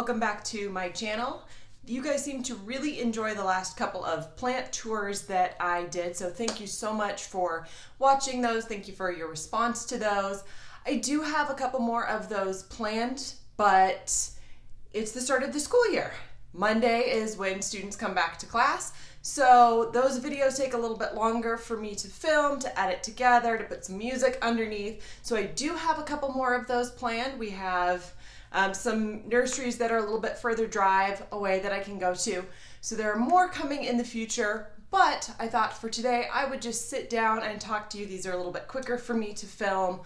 Welcome back to my channel. You guys seem to really enjoy the last couple of plant tours that I did, so thank you so much for watching those. Thank you for your response to those. I do have a couple more of those planned, but it's the start of the school year. Monday is when students come back to class, so those videos take a little bit longer for me to film, to edit together, to put some music underneath. So I do have a couple more of those planned. We have some nurseries that are a little bit further drive away that I can go to. So there are more coming in the future, but I thought for today I would just sit down and talk to you. These are a little bit quicker for me to film,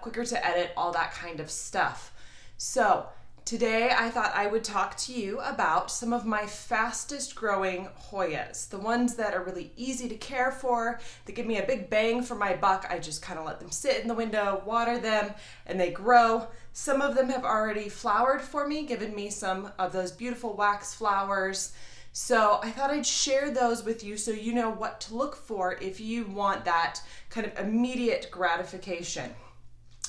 quicker to edit, all that kind of stuff. So today I thought I would talk to you about some of my fastest growing Hoyas, the ones that are really easy to care for, that give me a big bang for my buck. I just kind of let them sit in the window, water them, and they grow. Some of them have already flowered for me, given me some of those beautiful wax flowers. So I thought I'd share those with you so you know what to look for if you want that kind of immediate gratification.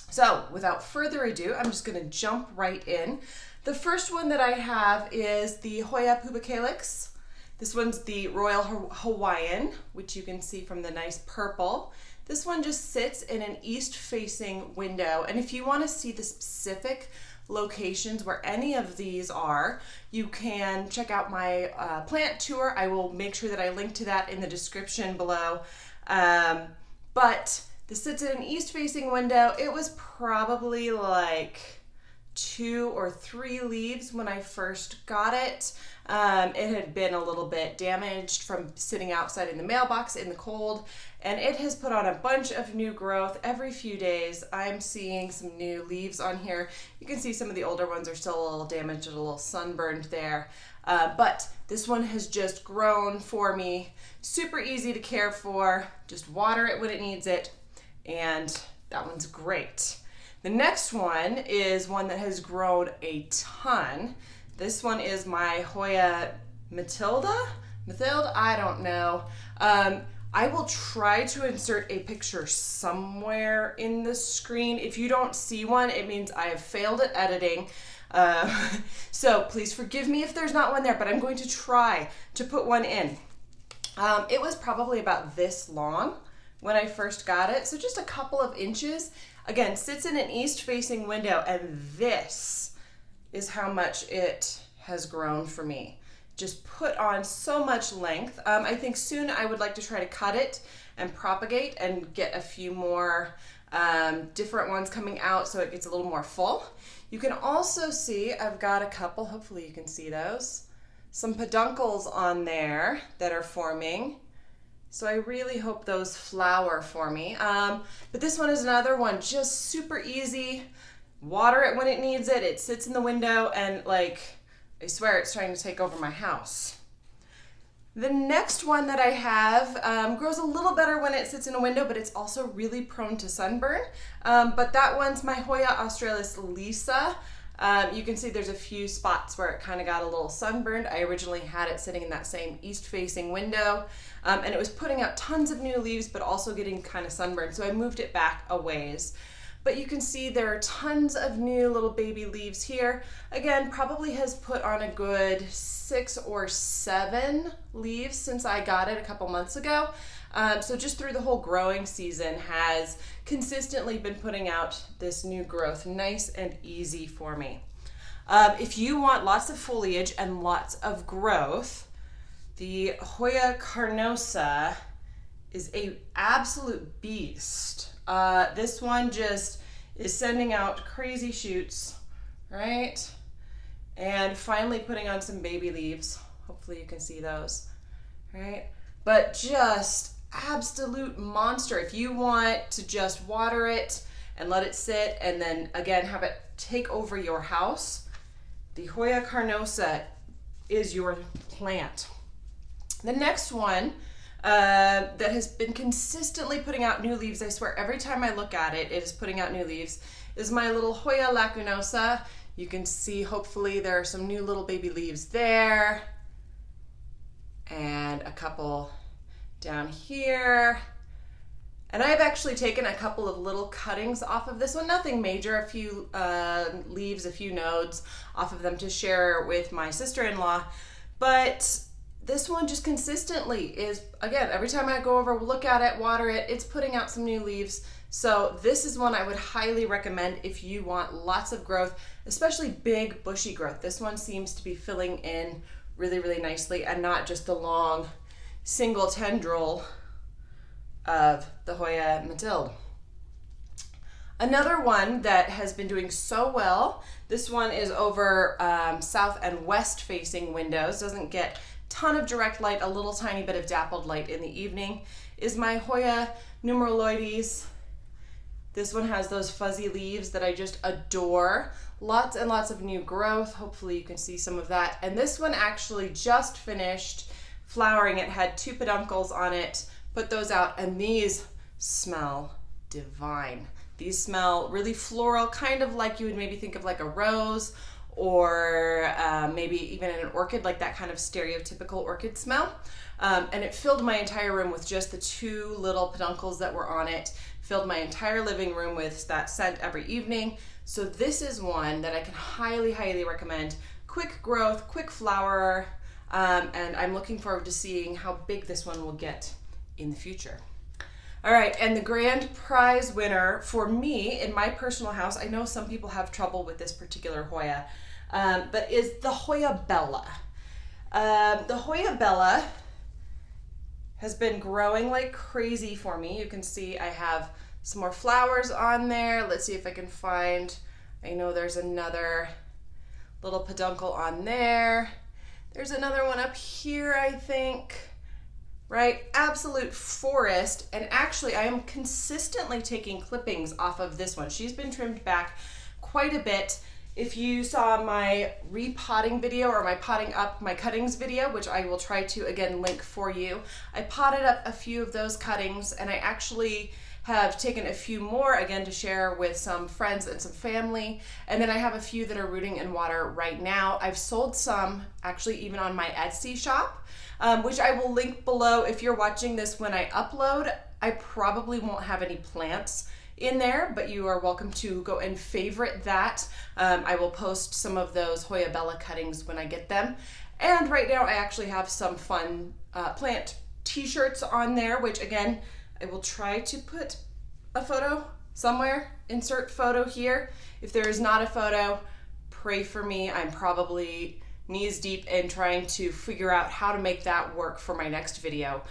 So without further ado, I'm just going to jump right in. The first one that I have is the Hoya Pubicalyx. This one's the Royal Hawaiian, which you can see from the nice purple. This one just sits in an east-facing window, and if you want to see the specific locations where any of these are, you can check out my plant tour. I will make sure that I link to that in the description below. But this sits in an east-facing window. It was probably like 2 or 3 leaves when I first got it. It had been a little bit damaged from sitting outside in the mailbox in the cold, and it has put on a bunch of new growth. Every few days I'm seeing some new leaves on here. You can see some of the older ones are still a little damaged and a little sunburned there. But this one has just grown for me. Super easy to care for. Just water it when it needs it. And that one's great. The next one is one that has grown a ton. This one is my Hoya Mathilde, I don't know. I will try to insert a picture somewhere in the screen. If you don't see one, it means I have failed at editing. So please forgive me if there's not one there, but I'm going to try to put one in. It was probably about this long when I first got it, so just a couple of inches. Again, sits in an east-facing window, and this is how much it has grown for me. Just put on so much length. I think soon I would like to try to cut it and propagate and get a few more different ones coming out so it gets a little more full. You can also see I've got a couple, hopefully you can see those, some peduncles on there that are forming. So I really hope those flower for me. But this one is another one, just super easy. Water it when it needs it. It sits in the window and like, I swear it's trying to take over my house. The next one that I have grows a little better when it sits in a window, but it's also really prone to sunburn. But that one's my Hoya Australis Lisa. You can see there's a few spots where it kind of got a little sunburned. I originally had it sitting in that same east-facing window, and it was putting out tons of new leaves, but also getting kind of sunburned, so I moved it back a ways. But you can see there are tons of new little baby leaves here. Again, probably has put on a good 6 or 7 leaves since I got it a couple months ago. So just through the whole growing season has consistently been putting out this new growth, nice and easy for me. If you want lots of foliage and lots of growth, the Hoya Carnosa is an absolute beast. This one just is sending out crazy shoots, right? And finally putting on some baby leaves. Hopefully you can see those, right? But just absolute monster. If you want to just water it and let it sit and then again have it take over your house, the Hoya Carnosa is your plant. The next one that has been consistently putting out new leaves, I swear every time I look at it, it is putting out new leaves, is my little Hoya Lacunosa. You can see hopefully there are some new little baby leaves there and a couple down here. And I've actually taken a couple of little cuttings off of this one, nothing major, a few leaves, a few nodes off of them to share with my sister-in-law. But this one just consistently is, again, every time I go over, look at it, water it, it's putting out some new leaves. So this is one I would highly recommend if you want lots of growth, especially big bushy growth. This one seems to be filling in really, really nicely and not just the long single tendril of the Hoya Mathilde. Another one that has been doing so well, this one is over south and west facing windows, doesn't get ton of direct light, a little tiny bit of dappled light in the evening, is my Hoya Nummularioides. This one has those fuzzy leaves that I just adore. Lots and lots of new growth. Hopefully you can see some of that. And this one actually just finished flowering. It had 2 peduncles on it. Put those out, and these smell divine. These smell really floral, kind of like you would maybe think of like a rose, or maybe even an orchid, like that kind of stereotypical orchid smell. And it filled my entire room with just the 2 little peduncles that were on it. Filled my entire living room with that scent every evening. So this is one that I can highly, highly recommend. Quick growth, quick flower, and I'm looking forward to seeing how big this one will get in the future. All right, and the grand prize winner for me in my personal house, I know some people have trouble with this particular Hoya, but is the Hoya Bella. The Hoya Bella has been growing like crazy for me. You can see I have some more flowers on there. Let's see if I can find, I know there's another little peduncle on there. There's another one up here, I think. Right, absolute forest. And actually I am consistently taking clippings off of this one. She's been trimmed back quite a bit. If you saw my repotting video or my potting up my cuttings video, which I will try to again link for you, I potted up a few of those cuttings, and I actually have taken a few more again to share with some friends and some family, and then I have a few that are rooting in water right now. I've sold some actually even on my Etsy shop, which I will link below. If you're watching this when I upload, I probably won't have any plants in there, but you are welcome to go and favorite that. I will post some of those Hoya Bella cuttings when I get them. And right now I actually have some fun plant t-shirts on there, which again, I will try to put a photo somewhere, insert photo here. If there is not a photo, pray for me. I'm probably knees deep in trying to figure out how to make that work for my next video.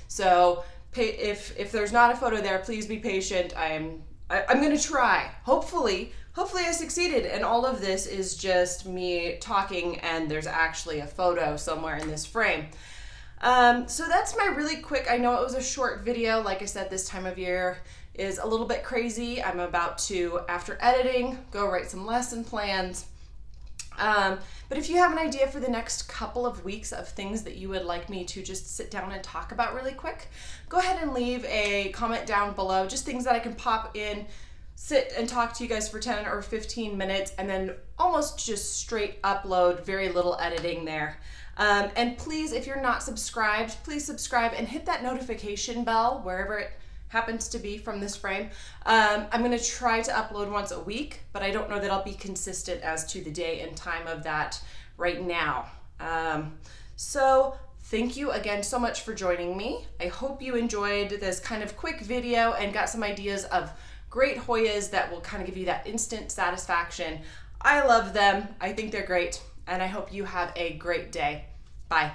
So if there's not a photo there, please be patient. I'm gonna try. Hopefully I succeeded, and all of this is just me talking and there's actually a photo somewhere in this frame. So that's my really quick, I know it was a short video. Like I said, this time of year is a little bit crazy. I'm about to, after editing, go write some lesson plans. But if you have an idea for the next couple of weeks of things that you would like me to just sit down and talk about really quick, go ahead and leave a comment down below, just things that I can pop in, sit and talk to you guys for 10 or 15 minutes, and then almost just straight upload, very little editing there. And please, if you're not subscribed, please subscribe and hit that notification bell wherever it happens to be from this frame. I'm gonna try to upload once a week, but I don't know that I'll be consistent as to the day and time of that right now. So thank you again so much for joining me. I hope you enjoyed this kind of quick video and got some ideas of great Hoyas that will kind of give you that instant satisfaction. I love them. I think they're great, and I hope you have a great day. Bye.